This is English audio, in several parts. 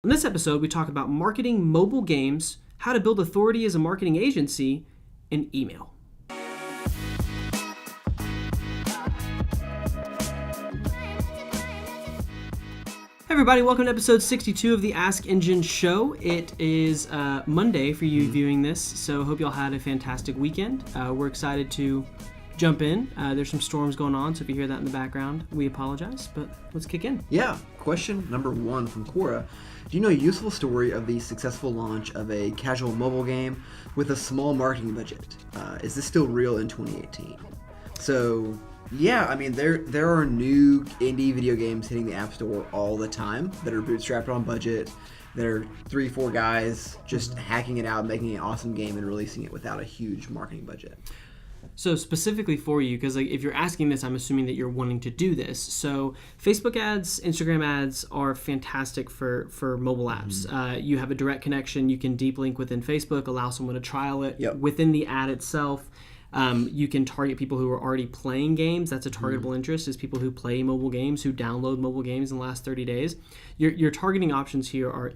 In this episode, we talk about marketing mobile games, how to build authority as a marketing agency, and email. Hey everybody, welcome to episode 62 of the AskEngine show. It is Monday for you viewing this, so hope y'all had a fantastic weekend. We're excited to jump in. There's some storms going on, so if you hear that in the background, we apologize, but let's kick in. Yeah. Question number 1 from Cora. Do you know a useful story of the successful launch of a casual mobile game with a small marketing budget? Is this still real in 2018? So, yeah, I mean, there are new indie video games hitting the App Store all the time that are bootstrapped on budget. There are 3-4 guys just hacking it out, making an awesome game and releasing it without a huge marketing budget. So specifically for you, because if you're asking this, I'm assuming that you're wanting to do this. So Facebook ads, Instagram ads are fantastic for mobile apps. You have a direct connection. You can deep link within Facebook, allow someone to trial it within the ad itself. You can target people who are already playing games. That's a targetable interest, is people who play mobile games, who download mobile games in the last 30 days. Your targeting options here are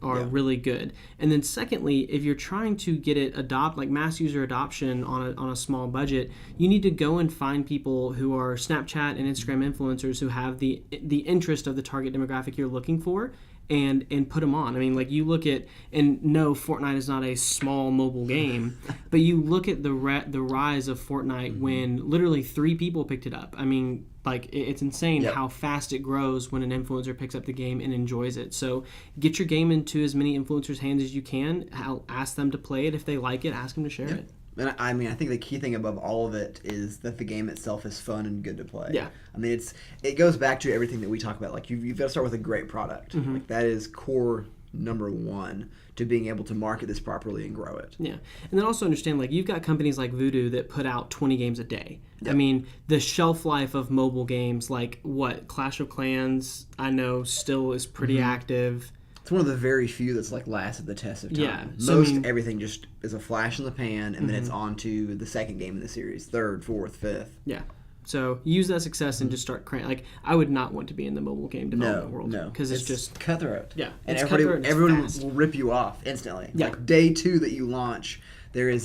really good. And then secondly, if you're trying to get it mass user adoption on a small budget, you need to go and find people who are Snapchat and Instagram influencers who have the interest of the target demographic you're looking for, and put them on. I mean, like, you look at, and no, Fortnite is not a small mobile game, but you look at the rise of Fortnite when literally 3 people picked it up. I mean, like, it's insane how fast it grows when an influencer picks up the game and enjoys it. So get your game into as many influencers' hands as you can. Ask them to play it. If they like it, ask them to share it. And I mean, I think the key thing above all of it is that the game itself is fun and good to play. Yeah. I mean, it goes back to everything that we talk about. Like, you've got to start with a great product. Like, that is core number 1 to being able to market this properly and grow it. Yeah. And then also understand, like, you've got companies like Voodoo that put out 20 games a day. Yep. I mean, the shelf life of mobile games, like, Clash of Clans, I know still is pretty active. It's one of the very few that's like lasted the test of time. Yeah. So, everything just is a flash in the pan, and then it's on to the second game in the series, 3rd, 4th, 5th. Yeah. So use that success and just start like, I would not want to be in the mobile game development world. No, because it's just cutthroat. Yeah, and everyone will rip you off instantly. Yeah. Like, day 2 that you launch, there is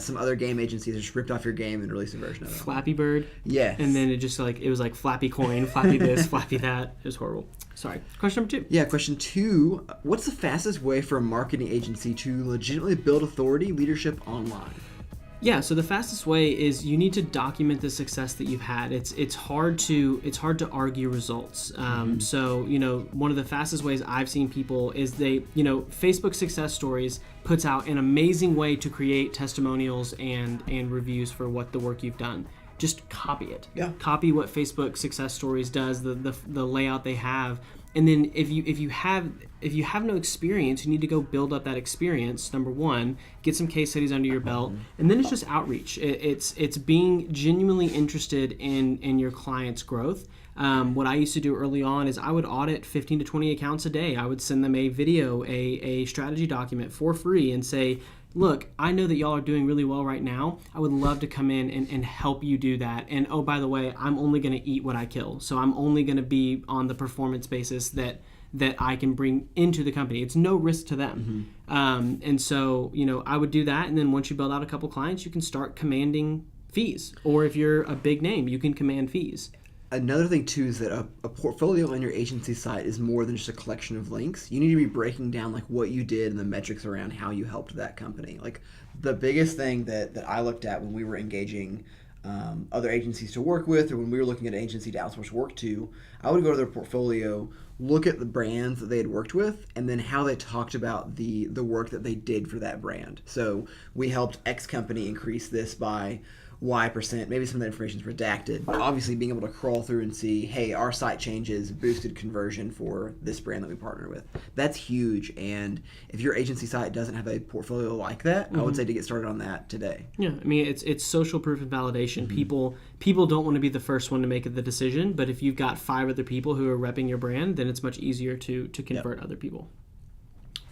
some other game agencies that just ripped off your game and released a version of it. Flappy Bird. Yes. And then it was like Flappy Coin, Flappy this, Flappy that. It was horrible. Sorry. Question number 2. Yeah, question 2. What's the fastest way for a marketing agency to legitimately build authority leadership online? Yeah, so the fastest way is you need to document the success that you've had. It's hard to argue results. So, one of the fastest ways I've seen people is Facebook Success Stories puts out an amazing way to create testimonials and reviews for what the work you've done. Just copy it. Yeah. Copy what Facebook Success Stories does, the layout they have. And then if you have no experience, you need to go build up that experience. Number 1, get some case studies under your belt, and then it's just outreach. It's being genuinely interested in your client's growth. What I used to do early on is I would audit 15 to 20 accounts a day. I would send them a video, a strategy document for free, and say, look, I know that y'all are doing really well right now. I would love to come in and help you do that. And oh, by the way, I'm only going to eat what I kill. So I'm only going to be on the performance basis that I can bring into the company. It's no risk to them. And so, I would do that. And then once you build out a couple clients, you can start commanding fees. Or if you're a big name, you can command fees. Another thing, too, is that a portfolio on your agency site is more than just a collection of links. You need to be breaking down, like, what you did and the metrics around how you helped that company. Like, the biggest thing that I looked at when we were engaging other agencies to work with, or when we were looking at an agency to outsource work to, I would go to their portfolio, look at the brands that they had worked with, and then how they talked about the work that they did for that brand. So we helped X company increase this by Y%. Maybe some of that information is redacted, but obviously being able to crawl through and see, hey, our site changes boosted conversion for this brand that we partner with. That's huge. And if your agency site doesn't have a portfolio like that, I would say to get started on that today. Yeah, I mean, it's social proof and validation. People don't want to be the first one to make the decision, but if you've got 5 other people who are repping your brand, then it's much easier to convert other people.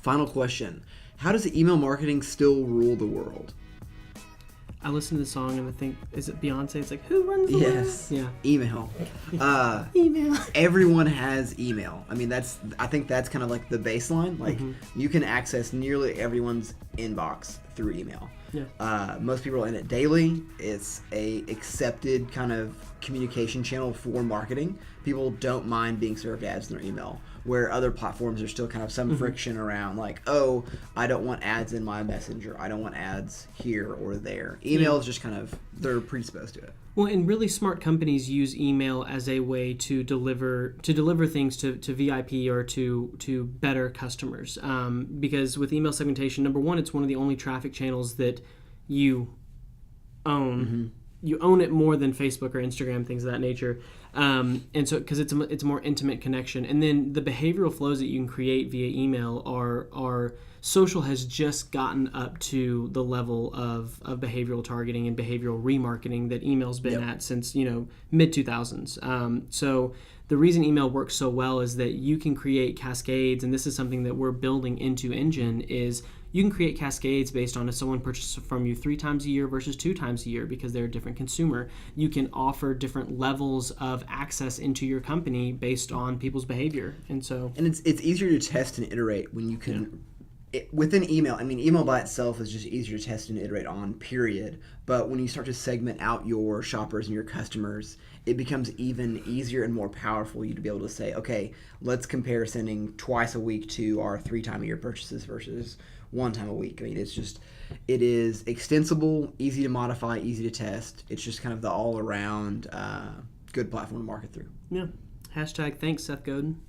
Final question. How does email marketing still rule the world? I listen to the song and I think, is it Beyonce? It's like, who runs the Yes. world? Yeah. Email. Email. Everyone has email. I mean, I think that's kind of like the baseline. Like, you can access nearly everyone's inbox through email. Yeah. Most people are in it daily. It's a accepted kind of communication channel for marketing. People don't mind being served ads in their email, where other platforms are still kind of some friction around, like, oh, I don't want ads in my messenger. I don't want ads here or there. Email is just kind of, they're predisposed to it. Well, and really smart companies use email as a way to deliver things to VIP or to better customers. Because with email segmentation, number one, it's one of the only traffic channels that you own. You own it more than Facebook or Instagram, things of that nature. And so, because it's a more intimate connection. And then the behavioral flows that you can create via email are social has just gotten up to the level of behavioral targeting and behavioral remarketing that email's been at since, mid 2000s. So the reason email works so well is that you can create cascades, and this is something that we're building into Engine, is you can create cascades based on if someone purchases from you 3 times a year versus 2 times a year because they're a different consumer. You can offer different levels of access into your company based on people's behavior. And it's easier to test and iterate when you can within email. I mean, email by itself is just easier to test and iterate on, period. But when you start to segment out your shoppers and your customers, it becomes even easier and more powerful you to be able to say, okay, let's compare sending twice a week to our 3 time a year purchases versus 1 time a week. I mean, it is extensible, easy to modify, easy to test. It's just kind of the all around good platform to market through. Yeah. Hashtag thanks, Seth Godin.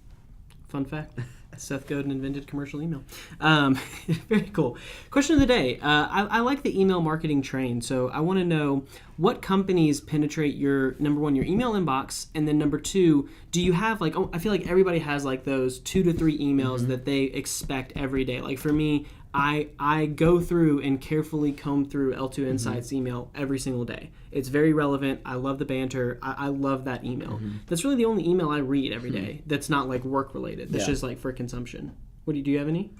Fun fact. Seth Godin invented commercial email. Very cool. Question of the day. I like the email marketing train. So I want to know what companies penetrate your, number one, your email inbox, and then number 2, do you have I feel like everybody has like those 2 to 3 emails that they expect every day. Like for me, I go through and carefully comb through L2 Insights email every single day. It's very relevant. I love the banter. I love that email. That's really the only email I read every day that's not like work related. That's just like for consumption. Do you have any?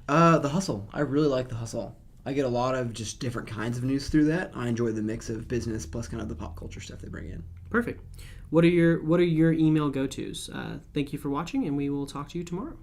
The Hustle. I really like The Hustle. I get a lot of just different kinds of news through that. I enjoy the mix of business plus kind of the pop culture stuff they bring in. Perfect. What are your email go-tos? Thank you for watching, and we will talk to you tomorrow.